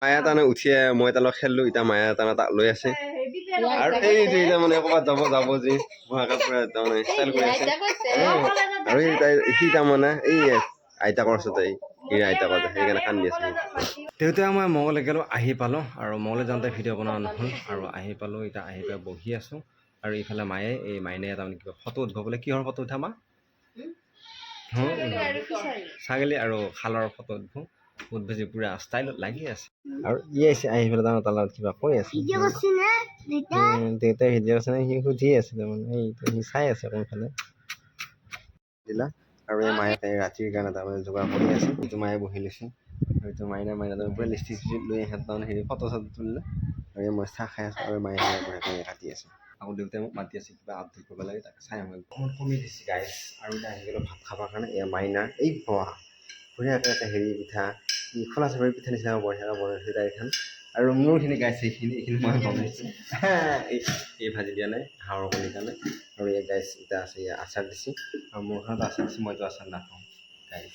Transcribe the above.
মায়া তাৰমানে উঠিয়ে মই তাৰ লগত খেলিলোঁ এতিয়া মায়া তাৰমানে তাক লৈ আছে আৰু এইটো এতিয়া মানে ক'ৰবাত যাব যি ভয়াকে পুৰা তাৰমানে ষ্টাইল কৰি আছে আৰু সি তাৰমানে এই আইতাকৰ ওচৰতে এই আইতাকৰ সেইকাৰণে কান্দি আছে দেউতাই মই মঙলে গ'লোঁ আহি পালোঁ আৰু মঙলে যাওঁতে ভিডিঅ' বনোৱা নহ'ল আৰু আহি পালোঁ এতিয়া আহি পাই বহি আছোঁ আৰু ইফালে মায়ে এই মাইনাই তাৰমানে কিবা ফটো উঠিব বোলে কিহৰ ফটো উঠা মা ছাগলী আৰু খালৰ ফটো উঠোঁ উঠি পুৰা ষ্টাইলত লাগি আছে আৰু আহি পেলাই তাৰমানে তাৰ লগত কিবা কৈ আছে দেউতাই ভিডিঅ' আছে সি সুধি আছে তাৰমানে সি চাই আছে কোনফালে দিলা আৰু এই মায়ে ৰাতিৰ কাৰণে তাৰমানে যোগাৰ কৰি আছে এইটো মায়ে বহি লৈছে আৰু এইটো মাইনা তাৰমানে পুৰা লিপষ্টিক লৈ আহে তাৰমানে হেৰি ফটো চটো তুলিলে আৰু এই মই চাহ খাই আছোঁ আৰু মায়ে কাটি আছে আকৌ দেউতাই মোক মাতি আছে কিবা আপডেট কৰিব লাগে তাকে চাই মই বহুত কমি দিছে গাইছ আৰু এতিয়া আহি গ'লোঁ ভাত খাবৰ কাৰণে এই মাইনাৰ এই বহা বঢ়িয়াকৈ এটা হেৰি পিঠা খোলা চাপৰি পিঠা নিচিনা বঢ়িয়াকৈ বনাইছে দাইলখন আৰু মোৰখিনি গাইছে এইখিনি মই বনাইছোঁ এই ভাজি দিয়া নাই হাঁহৰ কণীৰ কাৰণে আৰু এই গাইছ এতিয়া আছে আচাৰ দিছে আৰু মোৰখনত আচাৰ দিছে মইতো আচাৰ নাখাওঁ গাইছ